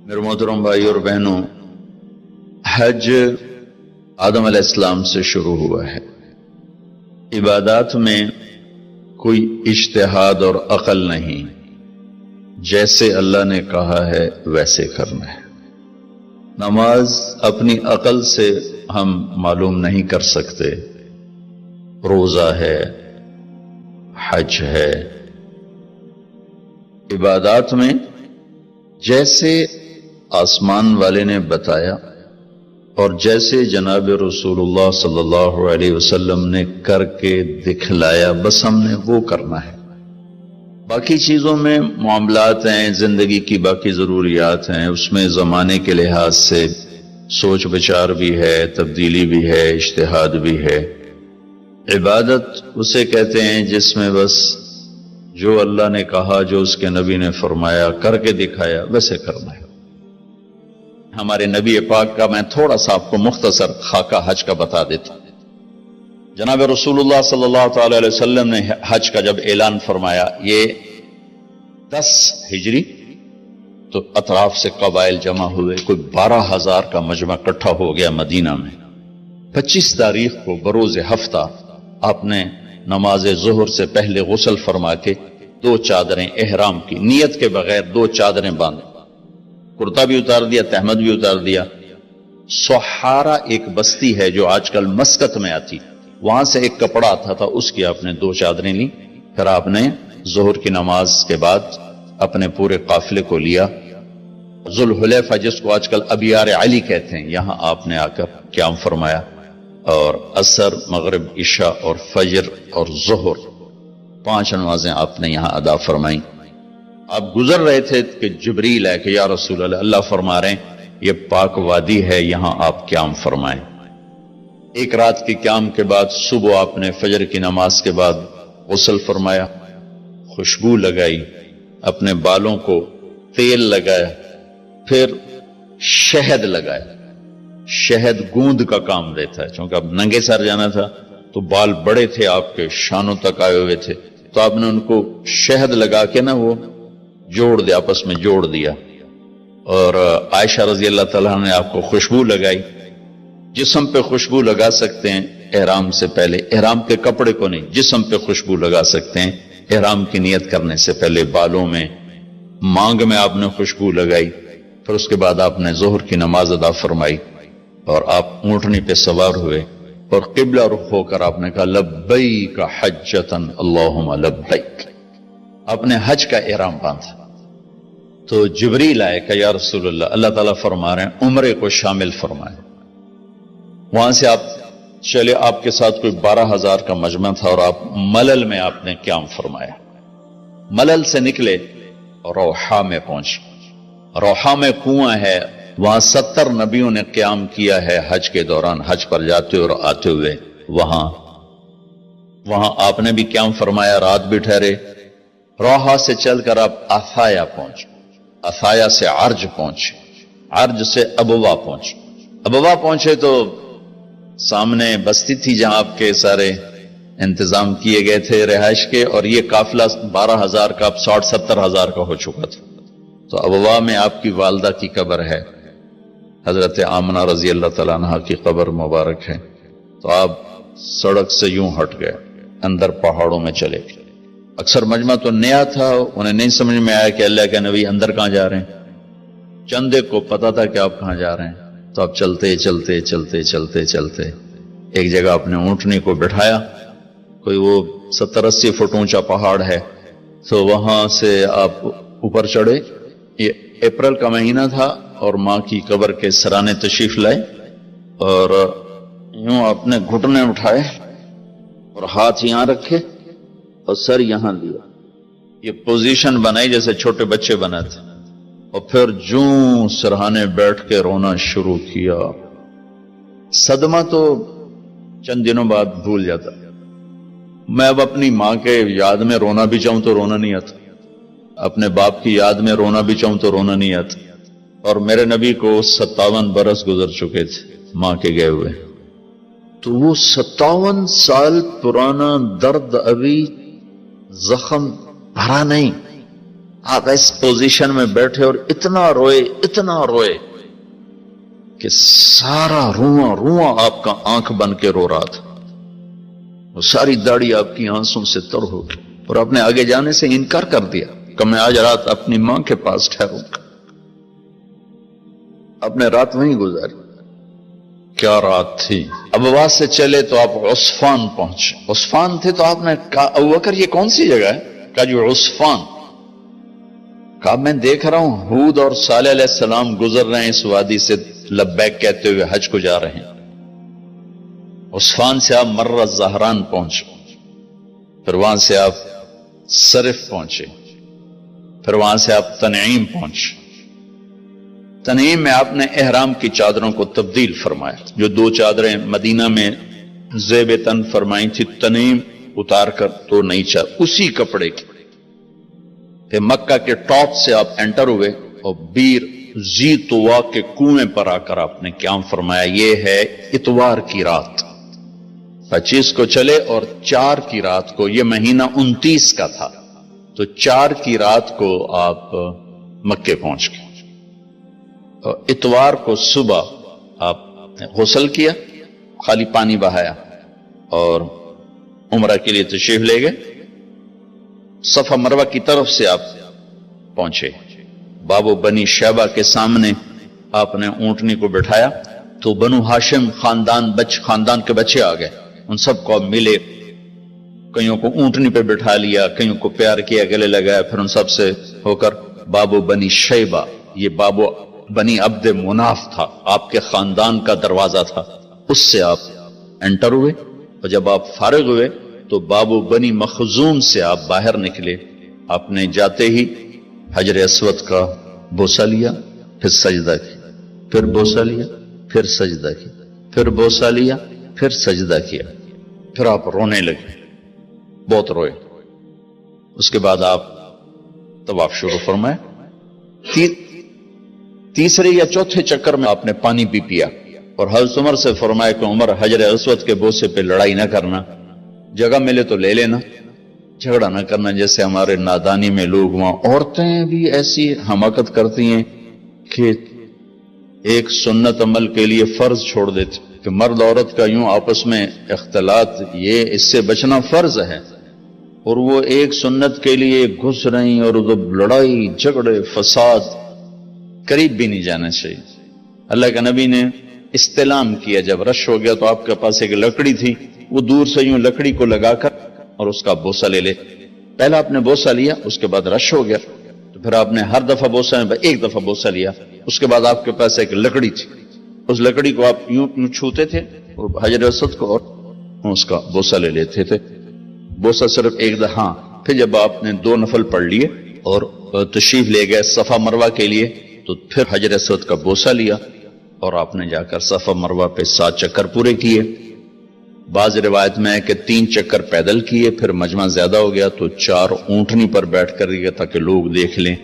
میرے محترم بھائی اور بہنوں، حج آدم علیہ السلام سے شروع ہوا ہے۔ عبادات میں کوئی اجتہاد اور عقل نہیں، جیسے اللہ نے کہا ہے ویسے کرنا ہے۔ نماز اپنی عقل سے ہم معلوم نہیں کر سکتے، روزہ ہے، حج ہے۔ عبادات میں جیسے آسمان والے نے بتایا اور جیسے جناب رسول اللہ صلی اللہ علیہ وسلم نے کر کے دکھلایا، بس ہم نے وہ کرنا ہے۔ باقی چیزوں میں معاملات ہیں، زندگی کی باقی ضروریات ہیں، اس میں زمانے کے لحاظ سے سوچ بچار بھی ہے، تبدیلی بھی ہے، اجتہاد بھی ہے۔ عبادت اسے کہتے ہیں جس میں بس جو اللہ نے کہا، جو اس کے نبی نے فرمایا، کر کے دکھایا، ویسے کرنا ہے۔ ہمارے نبی پاک کا میں تھوڑا سا آپ کو مختصر خاکہ حج کا بتا دیتا ہوں۔ جناب رسول اللہ صلی اللہ تعالی علیہ وسلم نے حج کا جب اعلان فرمایا، یہ 10 ہجری، تو اطراف سے قبائل جمع ہوئے، کوئی 12,000 کا مجمع اکٹھا ہو گیا مدینہ میں۔ 25 تاریخ کو بروز ہفتہ آپ نے نماز ظہر سے پہلے غسل فرما کے 2 چادریں احرام کی نیت کے بغیر 2 چادریں باندھ، کرتا بھی اتار دیا، تہمد بھی اتار دیا۔ سحارا ایک بستی ہے جو آج کل مسقط میں آتی، وہاں سے ایک کپڑا آتا تھا، اس کی آپ نے 2 چادریں لی۔ پھر آپ نے ظہر کی نماز کے بعد اپنے پورے قافلے کو لیا، ذوالحلیفہ جس کو آج کل ابیار علی کہتے ہیں، یہاں آپ نے آ کر قیام فرمایا، اور عصر، مغرب، عشاء اور فجر اور ظہر 5 نمازیں آپ نے یہاں ادا فرمائیں۔ آپ گزر رہے تھے کہ جبریل ہے کہ یا رسول اللہ، اللہ فرما رہے ہیں یہ پاک وادی ہے، یہاں آپ قیام فرمائیں۔ ایک رات کی قیام کے بعد صبح آپ نے فجر کی نماز کے بعد غسل فرمایا، خوشبو لگائی، اپنے بالوں کو تیل لگایا، پھر شہد لگایا۔ شہد گوند کا کام دیتا ہے، چونکہ اب ننگے سر جانا تھا تو بال بڑے تھے، آپ کے شانوں تک آئے ہوئے تھے، تو آپ نے ان کو شہد لگا کے نا وہ جوڑ دیا، آپس میں جوڑ دیا۔ اور عائشہ رضی اللہ تعالیٰ نے آپ کو خوشبو لگائی۔ جسم پہ خوشبو لگا سکتے ہیں احرام سے پہلے، احرام کے کپڑے کو نہیں، جسم پہ خوشبو لگا سکتے ہیں احرام کی نیت کرنے سے پہلے۔ بالوں میں، مانگ میں آپ نے خوشبو لگائی۔ پھر اس کے بعد آپ نے ظہر کی نماز ادا فرمائی اور آپ اونٹنی پہ سوار ہوئے اور قبلہ رخ ہو کر آپ نے کہا لبیک حجۃ اللہم لبیک۔ آپ نے حج کا احرام باندھا تو جبریل آئے کہ یا رسول اللہ، اللہ تعالیٰ فرما رہے ہیں عمرے کو شامل فرمائے۔ وہاں سے آپ چلے، آپ کے ساتھ کوئی 12,000 کا مجمع تھا، اور آپ ملل میں آپ نے قیام فرمایا۔ ملل سے نکلے اور روحا میں پہنچے۔ روحا میں کنواں ہے، وہاں 70 نبیوں نے قیام کیا ہے حج کے دوران، حج پر جاتے اور آتے ہوئے۔ وہاں آپ نے بھی قیام فرمایا، رات بھی ٹھہرے۔ روحا سے چل کر آپ افایا پہنچے، افایا سے عرج پہنچے، عرج سے ابوا پہنچے۔ ابوا پہنچے تو سامنے بستی تھی جہاں آپ کے سارے انتظام کیے گئے تھے رہائش کے، اور یہ قافلہ 12,000 کا اب 60-70,000 کا ہو چکا تھا۔ تو ابوا میں آپ کی والدہ کی قبر ہے، حضرت آمنہ رضی اللہ تعالیٰ عنہ کی قبر مبارک ہے۔ تو آپ سڑک سے یوں ہٹ گئے، اندر پہاڑوں میں چلے گئے۔ اکثر مجمع تو نیا تھا، انہیں نہیں سمجھ میں آیا کہ اللہ کے نبی اندر کہاں جا رہے ہیں۔ چندے کو پتا تھا کہ آپ کہاں جا رہے ہیں، تو آپ چلتے چلتے چلتے چلتے چلتے ایک جگہ آپ نے اونٹنی کو بٹھایا، کوئی وہ 70-80 فٹ اونچا پہاڑ ہے، تو وہاں سے آپ اوپر چڑھے۔ یہ اپریل کا مہینہ تھا اور ماں کی قبر کے سرانے تشریف لائے، اور یوں آپ نے گھٹنے اٹھائے اور ہاتھ یہاں رکھے اور سر یہاں لیا، یہ پوزیشن بنائی جیسے چھوٹے بچے بناتے، اور پھر جوں سرہانے بیٹھ کے رونا شروع کیا۔ صدمہ تو چند دنوں بعد بھول جاتا، میں اب اپنی ماں کے یاد میں رونا بھی چاہوں تو رونا نہیں آتا، اپنے باپ کی یاد میں رونا بھی چاہوں تو رونا نہیں آتا۔ اور میرے نبی کو 57 برس گزر چکے تھے ماں کے گئے ہوئے، تو وہ 57 سال پرانا درد ابھی زخم بھرا نہیں، آپ اس پوزیشن میں بیٹھے اور اتنا روئے کہ سارا رواں آپ کا آنکھ بن کے رو رہا تھا، وہ ساری داڑھی آپ کی آنسوں سے تر ہو گئی، اور آپ نے آگے جانے سے انکار کر دیا کہ میں آج رات اپنی ماں کے پاس ٹھہروں گا۔ آپ نے رات وہیں گزاری۔ کیا رات تھی! ابواس سے چلے تو آپ عصفان پہنچے، عصفان تھے تو آپ نے کہا ابوبکر یہ کون سی جگہ ہے؟ کہا جو عصفان۔ کہا میں دیکھ رہا ہوں ہود اور صالح علیہ السلام گزر رہے ہیں اس وادی سے، لبیک کہتے ہوئے حج کو جا رہے ہیں۔ عصفان سے آپ مرہ زہران پہنچے، پھر وہاں سے آپ صرف پہنچے، پھر وہاں سے آپ تنعیم پہنچے۔ تنعیم میں آپ نے احرام کی چادروں کو تبدیل فرمایا، جو 2 چادریں مدینہ میں زیب تن فرمائی تھی، تنعیم اتار کر 2 نئی چادر اسی کپڑے کی۔ پھر مکہ کے ٹاپ سے آپ انٹر ہوئے اور بیر زی طوا کے کنویں پر آ کر آپ نے قیام فرمایا۔ یہ ہے اتوار کی رات، 25 کو چلے اور 4 کی رات کو، یہ مہینہ 29 کا تھا، تو 4 کی رات کو آپ مکے پہنچ گئے۔ اور اتوار کو صبح آپ نے غسل کیا، خالی پانی بہایا اور عمرہ کے لیے تشریف لے گئے۔ صفا مروہ کی طرف سے آپ پہنچے، باب و بنی شیبہ کے سامنے آپ نے اونٹنی کو بٹھایا تو بنو ہاشم خاندان کے بچے آ گئے، ان سب کو ملے، کئیوں کو اونٹنی پہ بٹھا لیا، کئیوں کو پیار کیا، گلے لگایا، پھر ان سب سے ہو کر باب و بنی شیبہ، یہ باب و بنی عبد مناف تھا، آپ کے خاندان کا دروازہ تھا، اس سے آپ انٹر ہوئے، اور جب آپ فارغ ہوئے تو باب و بنی مخزوم سے آپ باہر نکلے۔ آپ نے جاتے ہی حجر اسود کا بوسہ لیا، پھر سجدہ کیا، پھر بوسہ لیا، پھر سجدہ کیا، پھر بوسہ لیا، پھر سجدہ کیا، پھر آپ رونے لگے، بہت روئے۔ اس کے بعد آپ طواف شروع فرمائے۔ تیسرے یا چوتھے چکر میں آپ نے پانی بھی پیا، اور حضرت عمر سے فرمایا کہ عمر حجر اسود کے بوسے پہ لڑائی نہ کرنا، جگہ ملے تو لے لینا، جھگڑا نہ کرنا، جیسے ہمارے نادانی میں لوگ وہاں عورتیں بھی ایسی حماقت کرتی ہیں کہ ایک سنت عمل کے لیے فرض چھوڑ دیتے کہ مرد عورت کا یوں آپس میں اختلاط، یہ اس سے بچنا فرض ہے، اور وہ ایک سنت کے لیے گھس رہی، اور لڑائی جھگڑے فساد، قریب بھی نہیں جانا چاہیے۔ اللہ کے نبی نے استلام کیا، جب رش ہو گیا تو آپ کے پاس ایک لکڑی تھی، وہ دور سے یوں لکڑی کو لگا کر اور اس کا بوسہ لے لے۔ پہلا آپ نے بوسہ لیا، اس کے بعد رش ہو گیا تو پھر آپ نے ہر دفعہ بوسہ میں ایک دفعہ بوسہ لیا، اس کے بعد آپ کے پاس ایک لکڑی تھی، اس لکڑی کو آپ یوں چھوتے تھے اور حجر اسود کو، اور اس کا بوسہ لے لیتے تھے۔ بوسہ صرف ایک دفعہ، پھر جب آپ نے 2 نفل پڑھ لیے اور تشریف لے گئے صفا مروہ کے لیے، تو پھر حجر اسود کا بوسہ لیا اور آپ نے جا کر صفا مروہ پہ 7 چکر پورے کیے۔ بعض روایت میں ہے کہ 3 چکر پیدل کیے، پھر مجمع زیادہ ہو گیا تو 4 اونٹنی پر بیٹھ کر گیا تاکہ لوگ دیکھ لیں۔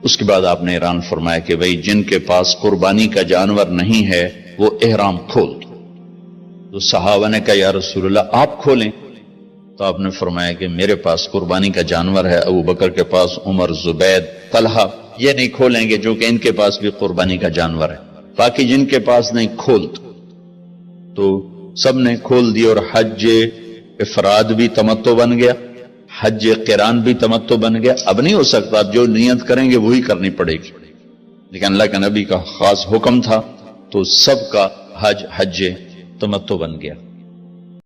اس کے بعد آپ نے اعلان فرمایا کہ بھئی جن کے پاس قربانی کا جانور نہیں ہے وہ احرام کھول دو۔ تو صحابہ نے کہا یا رسول اللہ آپ کھولیں، تو آپ نے فرمایا کہ میرے پاس قربانی کا جانور ہے، ابو بکر کے پاس، عمر، زبید، طلحہ یہ نہیں کھولیں گے جو کہ ان کے پاس بھی قربانی کا جانور ہے، باقی جن کے پاس نہیں کھول دو۔ تو سب نے کھول دی، اور حج افراد بھی تمتع بن گیا، حج قران بھی تمتع بن گیا۔ اب نہیں ہو سکتا، اب جو نیت کریں گے وہی کرنی پڑے گی، لیکن اللہ کے نبی کا خاص حکم تھا تو سب کا حج تمتع بن گیا۔